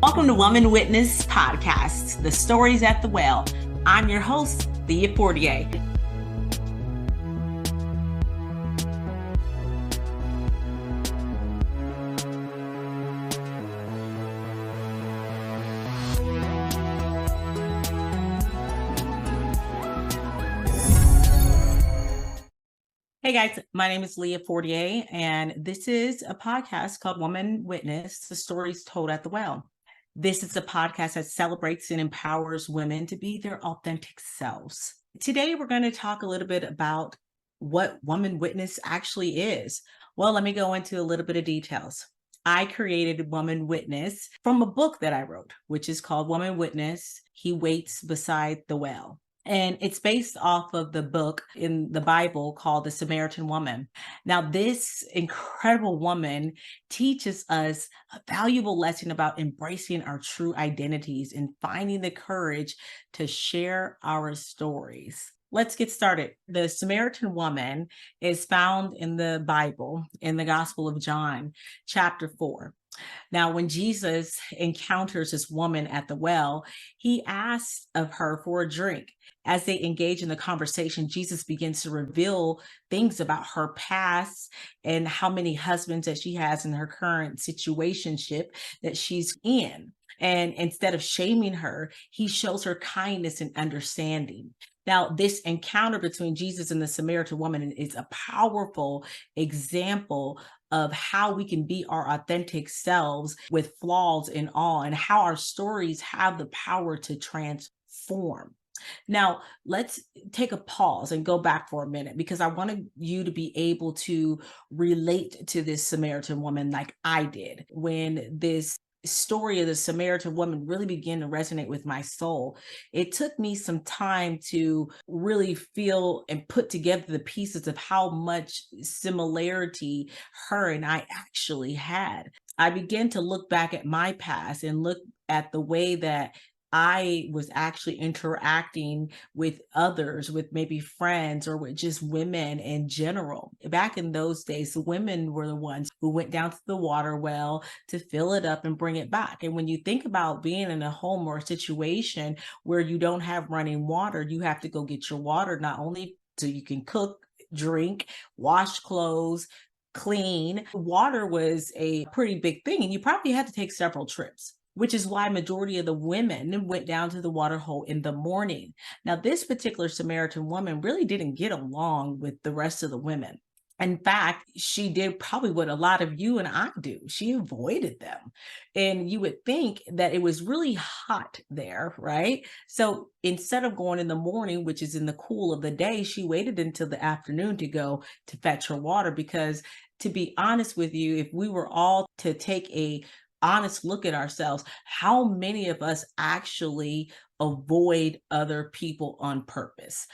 Welcome to Woman Witness Podcast, The Stories at the Well. I'm your host, Leah Fortier. Hey guys, my name is Leah Fortier, and this is a podcast called Woman Witness, The Stories Told at the Well. This is a podcast that celebrates and empowers women to be their authentic selves. Today, we're going to talk a little bit about what Woman Witness actually is. Well, let me go into a little bit of details. I created Woman Witness from a book that I wrote, which is called Woman Witness, He Waits Beside the Well. And it's based off of the book in the Bible called The Samaritan Woman. Now, this incredible woman teaches us a valuable lesson about embracing our true identities and finding the courage to share our stories. Let's get started. The Samaritan woman is found in the Bible, in the Gospel of John, chapter 4. Now, when Jesus encounters this woman at the well, he asks of her for a drink. As they engage in the conversation, Jesus begins to reveal things about her past and how many husbands that she has in her current situationship that she's in. And instead of shaming her, he shows her kindness and understanding. Now, this encounter between Jesus and the Samaritan woman is a powerful example of how we can be our authentic selves with flaws and all, and how our stories have the power to transform. Now, let's take a pause and go back for a minute, because I wanted you to be able to relate to this Samaritan woman like I did when this story of the Samaritan woman really began to resonate with my soul. It took me some time to really feel and put together the pieces of how much similarity her and I actually had. I began to look back at my past and look at the way that I was actually interacting with others, with maybe friends or with just women in general. Back in those days, the women were the ones who went down to the water well to fill it up and bring it back. And when you think about being in a home or a situation where you don't have running water, you have to go get your water, not only so you can cook, drink, wash clothes, clean. Water was a pretty big thing, and you probably had to take several trips, which is why majority of the women went down to the water hole in the morning. Now, this particular Samaritan woman really didn't get along with the rest of the women. In fact, she did probably what a lot of you and I do. She avoided them. And you would think that it was really hot there, right? So instead of going in the morning, which is in the cool of the day, she waited until the afternoon to go to fetch her water. Because to be honest with you, if we were all to take a honest look at ourselves, how many of us actually avoid other people on purpose?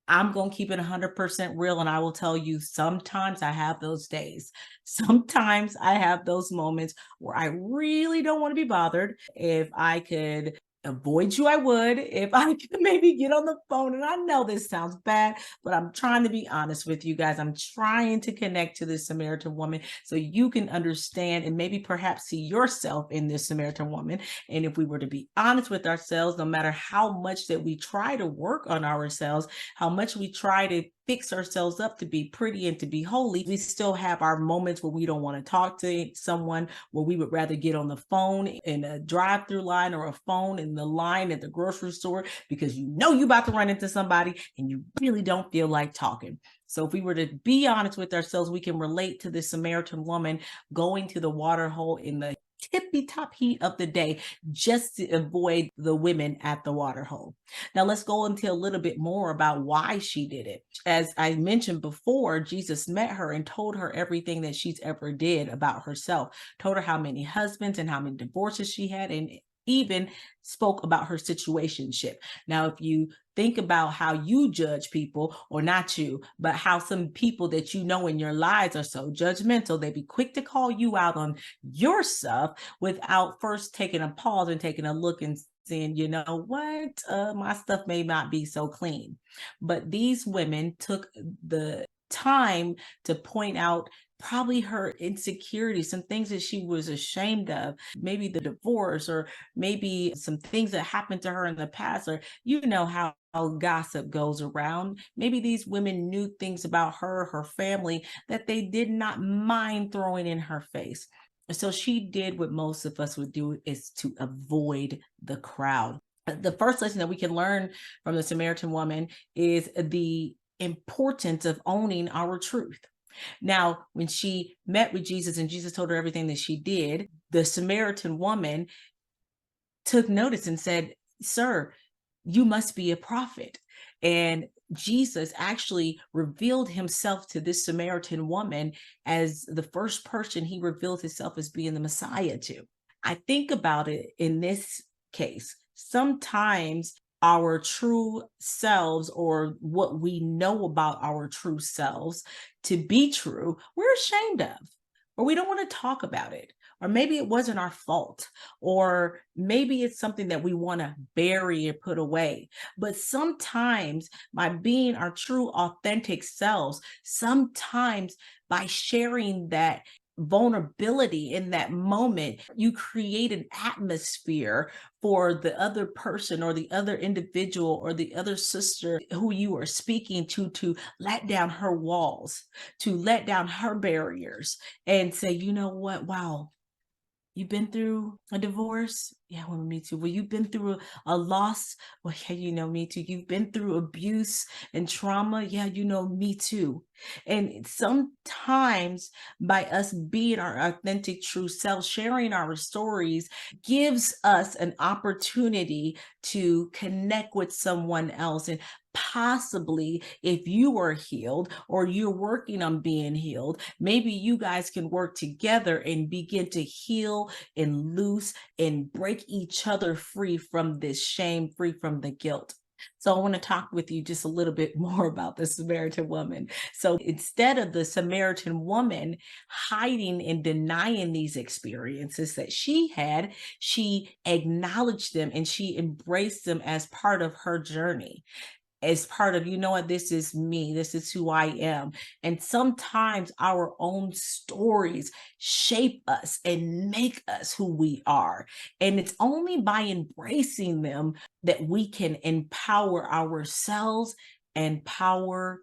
I'm going to keep it 100% real, and I will tell you, sometimes I have those days. Sometimes I have those moments where I really don't want to be bothered. If I could avoid you, I would. If I could maybe get on the phone, and I know this sounds bad, but I'm trying to be honest with you guys. I'm trying to connect to this Samaritan woman so you can understand and maybe perhaps see yourself in this Samaritan woman. And if we were to be honest with ourselves, no matter how much that we try to work on ourselves, how much we try to fix ourselves up to be pretty and to be holy, we still have our moments where we don't want to talk to someone, where we would rather get on the phone in a drive-through line or a phone in the line at the grocery store, because you know you're about to run into somebody and you really don't feel like talking. So if we were to be honest with ourselves, we can relate to this Samaritan woman going to the water hole in the tippy top heat of the day just to avoid the women at the water hole. Now let's go into a little bit more about why she did it. As I mentioned before, Jesus met her and told her everything that she's ever did about herself, told her how many husbands and how many divorces she had, and even spoke about her situationship. Now, if you think about how you judge people, or not you, but how some people that you know in your lives are so judgmental, they be quick to call you out on your stuff without first taking a pause and taking a look and saying, you know what, my stuff may not be so clean. But these women took the time to point out probably her insecurities, some things that she was ashamed of, maybe the divorce, or maybe some things that happened to her in the past, or you know how gossip goes around. Maybe these women knew things about her family that they did not mind throwing in her face. So she did what most of us would do, is to avoid the crowd. The first lesson that we can learn from the Samaritan woman is the importance of owning our truth. Now, when she met with Jesus and Jesus told her everything that she did, the Samaritan woman took notice and said, "Sir, you must be a prophet." And Jesus actually revealed himself to this Samaritan woman as the first person he revealed himself as being the Messiah to. I think about it in this case. Sometimes our true selves, or what we know about our true selves to be true, we're ashamed of, or we don't want to talk about it. Or maybe it wasn't our fault, or maybe it's something that we want to bury and put away. But sometimes, by being our true, authentic selves, sometimes by sharing that vulnerability in that moment, you create an atmosphere for the other person, or the other individual, or the other sister who you are speaking to let down her walls, to let down her barriers, and say, you know what, wow, you've been through a divorce? Yeah, well, me too. Well, you've been through a loss? Well, yeah, me too. You've been through abuse and trauma? Yeah, me too. And sometimes, by us being our authentic, true self, sharing our stories gives us an opportunity to connect with someone else. And possibly, if you are healed, or you're working on being healed, maybe you guys can work together and begin to heal and loose and break each other free from this shame, free from the guilt. So I want to talk with you just a little bit more about the Samaritan woman. So instead of the Samaritan woman hiding and denying these experiences that she had, she acknowledged them and she embraced them as part of her journey, as part of, you know what, this is me, this is who I am. And sometimes our own stories shape us and make us who we are. And it's only by embracing them that we can empower ourselves and power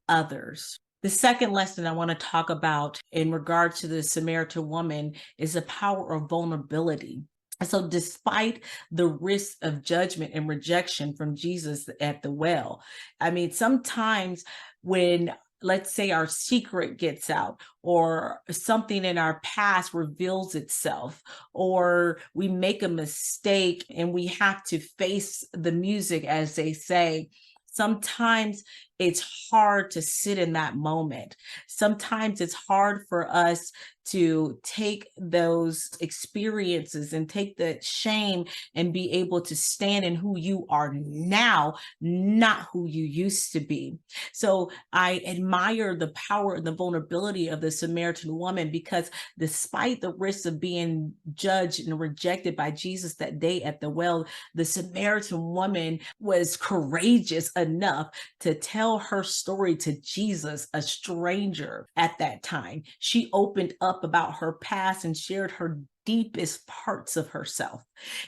others. The second lesson I want to talk about in regard to the Samaritan woman is the power of vulnerability. So, despite the risk of judgment and rejection from Jesus at the well, I mean, sometimes when, let's say, our secret gets out, or something in our past reveals itself, or we make a mistake and we have to face the music, as they say, sometimes it's hard to sit in that moment. Sometimes it's hard for us to take those experiences and take the shame and be able to stand in who you are now, not who you used to be. So I admire the power and the vulnerability of the Samaritan woman, because despite the risk of being judged and rejected by Jesus that day at the well, the Samaritan woman was courageous enough to tell her story to Jesus, a stranger at that time. She opened up about her past and shared her deepest parts of herself.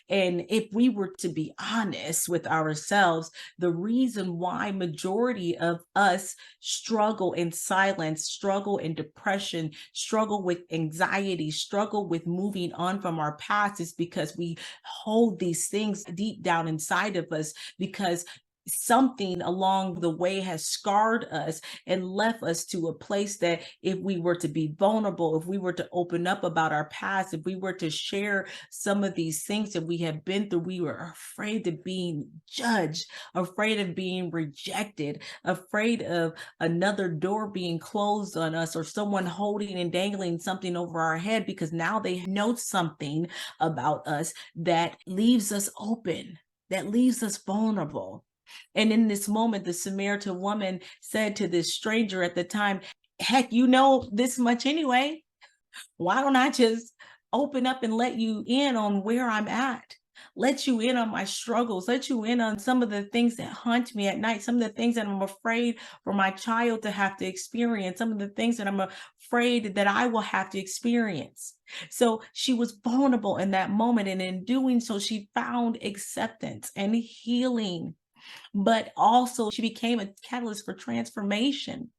And if we were to be honest with ourselves, the reason why majority of us struggle in silence, struggle in depression, struggle with anxiety, struggle with moving on from our past, is because we hold these things deep down inside of us, because something along the way has scarred us and left us to a place that if we were to be vulnerable, if we were to open up about our past, if we were to share some of these things that we have been through, we were afraid of being judged, afraid of being rejected, afraid of another door being closed on us, or someone holding and dangling something over our head, because now they know something about us that leaves us open, that leaves us vulnerable. And in this moment, the Samaritan woman said to this stranger at the time, heck, you know this much anyway. Why don't I just open up and let you in on where I'm at? Let you in on my struggles, let you in on some of the things that haunt me at night, some of the things that I'm afraid for my child to have to experience, some of the things that I'm afraid that I will have to experience. So she was vulnerable in that moment. And in doing so, she found acceptance and healing, but also she became a catalyst for transformation.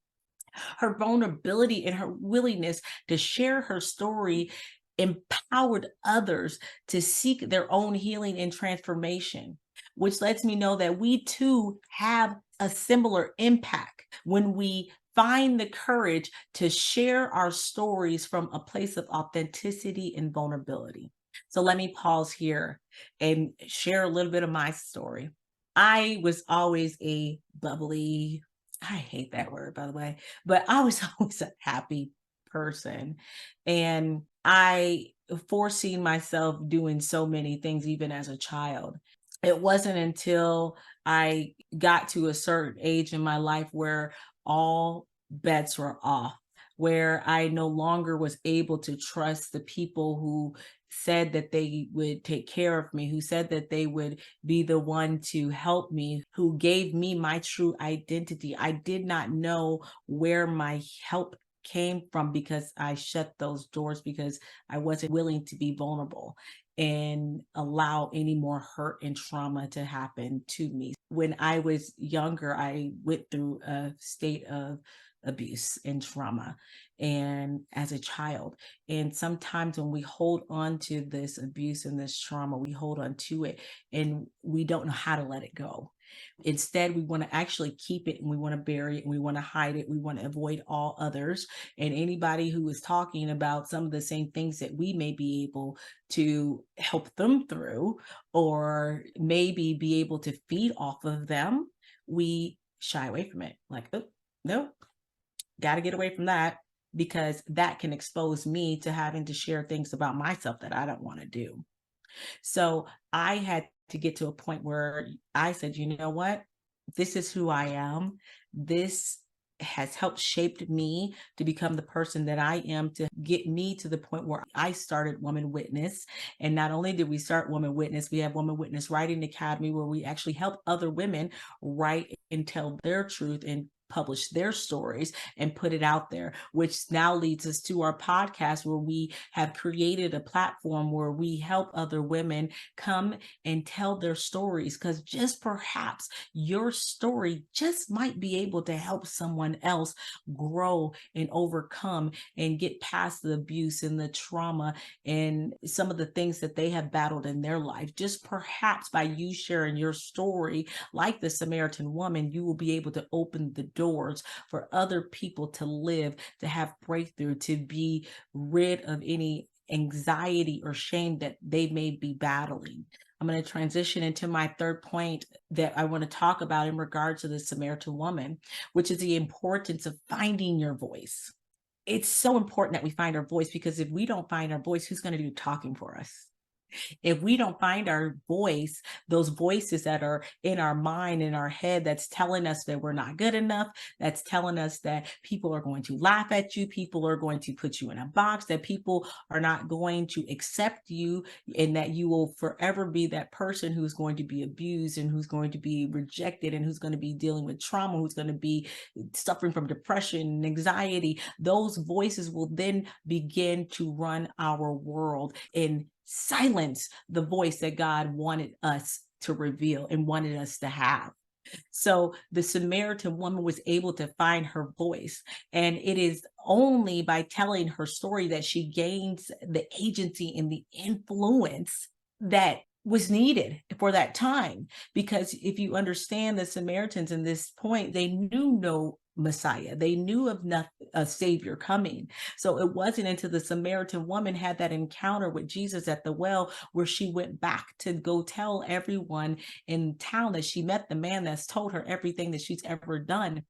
Her vulnerability and her willingness to share her story empowered others to seek their own healing and transformation, which lets me know that we too have a similar impact when we find the courage to share our stories from a place of authenticity and vulnerability. So let me pause here and share a little bit of my story. I was always a bubbly, I hate that word, by the way, but I was always a happy person. And I foreseen myself doing so many things, even as a child. It wasn't until I got to a certain age in my life where all bets were off, where I no longer was able to trust the people who said that they would take care of me, who said that they would be the one to help me, who gave me my true identity. I did not know where my help came from because I shut those doors because I wasn't willing to be vulnerable and allow any more hurt and trauma to happen to me. When I was younger, I went through a state of abuse and trauma and as a child. And sometimes when we hold on to this abuse and this trauma, we hold on to it and we don't know how to let it go. Instead, we want to actually keep it and we want to bury it and we want to hide it. We want to avoid all others. And anybody who is talking about some of the same things that we may be able to help them through or maybe be able to feed off of them, we shy away from it. Like, oh, no, got to get away from that because that can expose me to having to share things about myself that I don't want to do. So I had to get to a point where I said, you know what? This is who I am. This has helped shaped me to become the person that I am, to get me to the point where I started Woman Witness. And not only did we start Woman Witness, we have Woman Witness Writing Academy where we actually help other women write and tell their truth and publish their stories and put it out there, which now leads us to our podcast where we have created a platform where we help other women come and tell their stories, because just perhaps your story just might be able to help someone else grow and overcome and get past the abuse and the trauma and some of the things that they have battled in their life. Just perhaps by you sharing your story, like the Samaritan woman, you will be able to open the doors for other people to live, to have breakthrough, to be rid of any anxiety or shame that they may be battling. I'm going to transition into my third point that I want to talk about in regards to the Samaritan woman, which is the importance of finding your voice. It's so important that we find our voice, because if we don't find our voice, who's going to do talking for us? If we don't find our voice, those voices that are in our mind, in our head, that's telling us that we're not good enough, that's telling us that people are going to laugh at you, people are going to put you in a box, that people are not going to accept you, and that you will forever be that person who's going to be abused and who's going to be rejected and who's going to be dealing with trauma, who's going to be suffering from depression and anxiety. Those voices will then begin to run our world and silence the voice that God wanted us to reveal and wanted us to have. So the Samaritan woman was able to find her voice, and it is only by telling her story that she gains the agency and the influence that was needed for that time. Because if you understand the Samaritans in this point, they knew no Messiah. They knew of a savior coming. So it wasn't until the Samaritan woman had that encounter with Jesus at the well where she went back to go tell everyone in town that she met the man that's told her everything that she's ever done.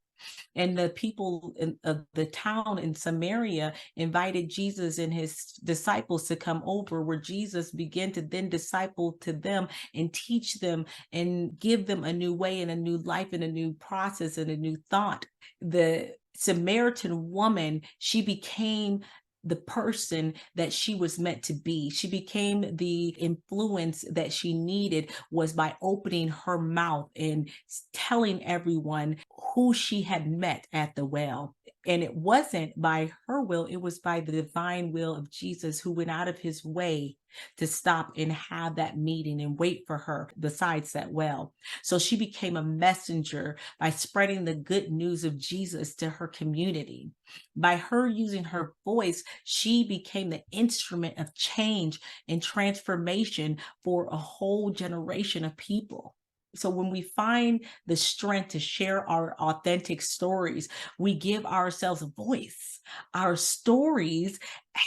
And the people of the town in Samaria invited Jesus and his disciples to come over, where Jesus began to then disciple to them and teach them and give them a new way and a new life and a new process and a new thought. The Samaritan woman, she became the person that she was meant to be. She became the influence that she needed, was by opening her mouth and telling everyone who she had met at the well. And it wasn't by her will, it was by the divine will of Jesus, who went out of his way to stop and have that meeting and wait for her besides that well. So she became a messenger by spreading the good news of Jesus to her community. By her using her voice, she became the instrument of change and transformation for a whole generation of people. So when we find the strength to share our authentic stories, we give ourselves a voice. Our stories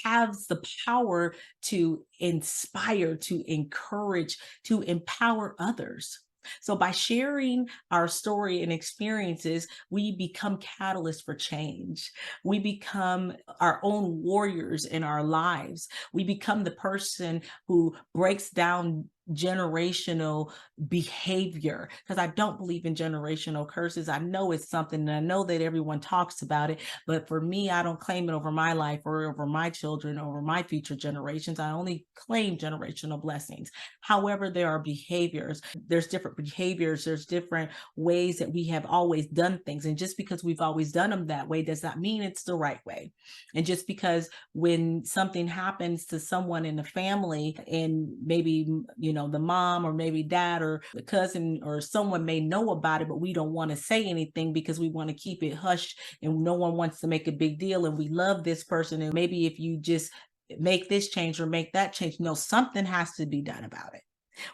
have the power to inspire, to encourage, to empower others. So by sharing our story and experiences, we become catalysts for change. We become our own warriors in our lives. We become the person who breaks down generational behavior, because I don't believe in generational curses. I know it's something, and I know that everyone talks about it, but for me, I don't claim it over my life or over my children, over my future generations. I only claim generational blessings. However, there are behaviors, there's different behaviors, there's different ways that we have always done things. And just because we've always done them that way does not mean it's the right way. And just because when something happens to someone in the family, and maybe, the mom or maybe dad or the cousin or someone may know about it, but we don't want to say anything because we want to keep it hushed and no one wants to make a big deal, and we love this person, and maybe if you just make this change or make that change, no, something has to be done about it.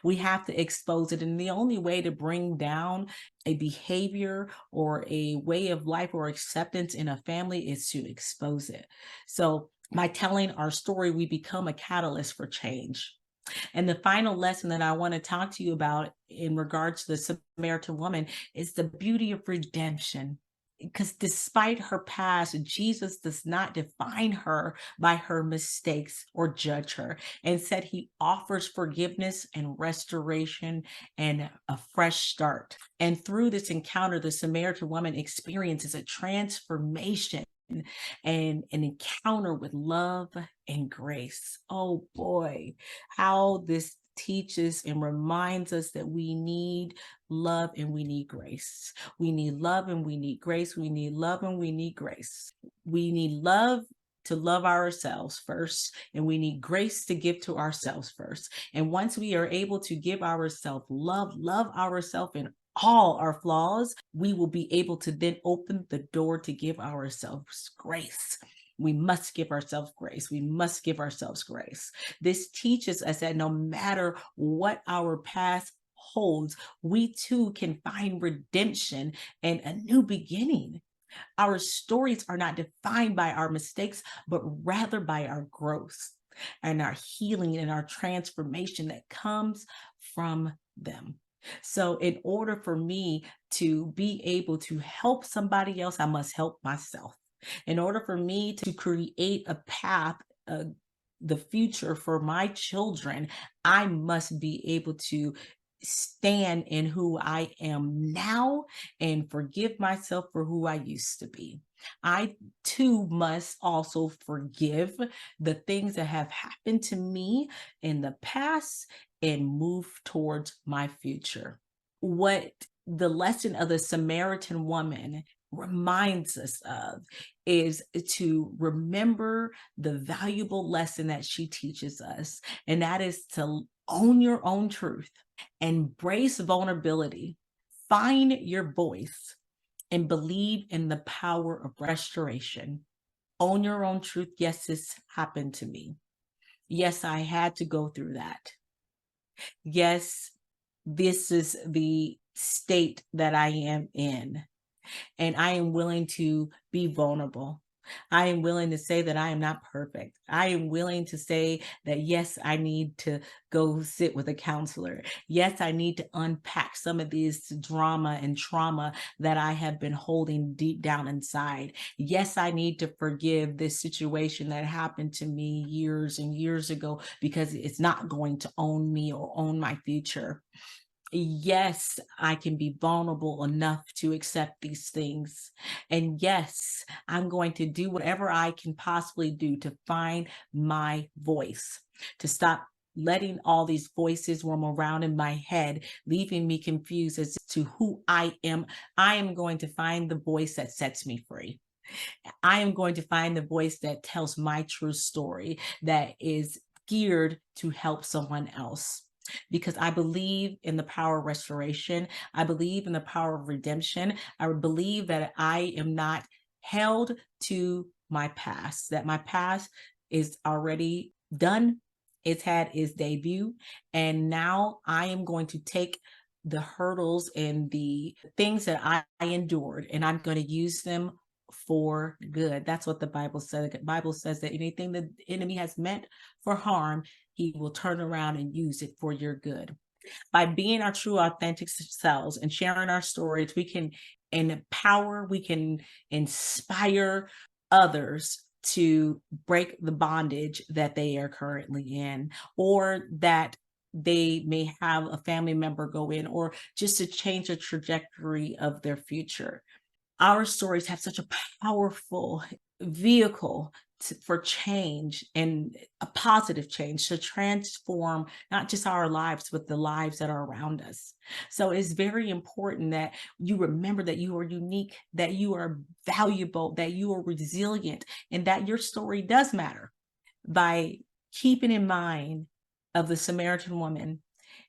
We have to expose it. And the only way to bring down a behavior or a way of life or acceptance in a family is to expose it. So by telling our story, we become a catalyst for change. And the final lesson that I want to talk to you about in regards to the Samaritan woman is the beauty of redemption. Because despite her past, Jesus does not define her by her mistakes or judge her. Instead, he offers forgiveness and restoration and a fresh start. And through this encounter, the Samaritan woman experiences a transformation and an encounter with love and grace. Oh boy, how this teaches and reminds us that we need love and we need grace. We need love and we need grace. We need love and we need grace. We need love to love ourselves first, and we need grace to give to ourselves first. And once we are able to give ourselves love ourselves in all our flaws, we will be able to then open the door to give ourselves grace. We must give ourselves grace. We must give ourselves grace. This teaches us that no matter what our past holds, we too can find redemption and a new beginning. Our stories are not defined by our mistakes, but rather by our growth and our healing and our transformation that comes from them. So, in order for me to be able to help somebody else, I must help myself. In order for me to create a path, the future for my children, I must be able to stand in who I am now and forgive myself for who I used to be. I too must also forgive the things that have happened to me in the past and move towards my future. What the lesson of the Samaritan woman reminds us of is to remember the valuable lesson that she teaches us, and that is to own your own truth, embrace vulnerability, find your voice, and believe in the power of restoration. Own your own truth. Yes, this happened to me. Yes, I had to go through that. Yes, this is the state that I am in, and I am willing to be vulnerable. I am willing to say that I am not perfect. I am willing to say that, yes, I need to go sit with a counselor. Yes, I need to unpack some of this drama and trauma that I have been holding deep down inside. Yes, I need to forgive this situation that happened to me years and years ago, because it's not going to own me or own my future. Yes, I can be vulnerable enough to accept these things. And yes, I'm going to do whatever I can possibly do to find my voice, to stop letting all these voices roam around in my head, leaving me confused as to who I am. I am going to find the voice that sets me free. I am going to find the voice that tells my true story, that is geared to help someone else. Because I believe in the power of restoration. I believe in the power of redemption. I believe that I am not held to my past, that my past is already done. It's had its debut. And now I am going to take the hurdles and the things that I endured, and I'm going to use them for good. That's what the Bible says. The Bible says that anything the enemy has meant for harm, he will turn around and use it for your good. By being our true, authentic selves and sharing our stories, we can empower, we can inspire others to break the bondage that they are currently in, or that they may have a family member go in, or just to change the trajectory of their future. Our stories have such a powerful vehicle for change, and a positive change to transform not just our lives, but the lives that are around us. So it's very important that you remember that you are unique, that you are valuable, that you are resilient, and that your story does matter. By keeping in mind of the Samaritan woman,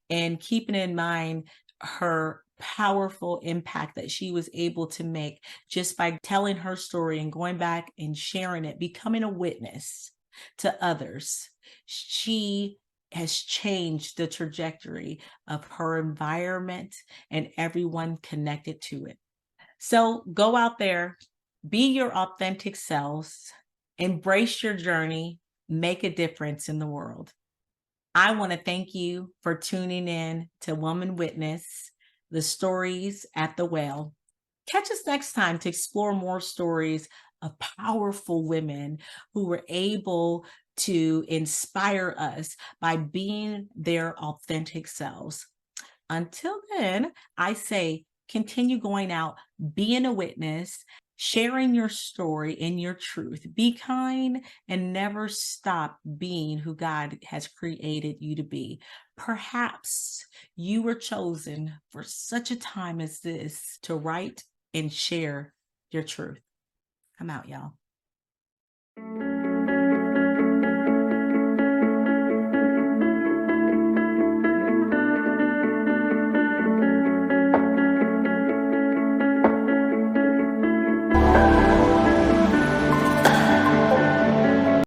and keeping in mind her powerful impact that she was able to make just by telling her story and going back and sharing it, becoming a witness to others. She has changed the trajectory of her environment and everyone connected to it. So go out there, be your authentic selves, embrace your journey, make a difference in the world. I want to thank you for tuning in to Woman Witness, the stories at the well. Catch us next time to explore more stories of powerful women who were able to inspire us by being their authentic selves. Until then, I say continue going out, being a witness, sharing your story and your truth. Be kind and never stop being who God has created you to be. Perhaps you were chosen for such a time as this to write and share your truth. I'm out, y'all.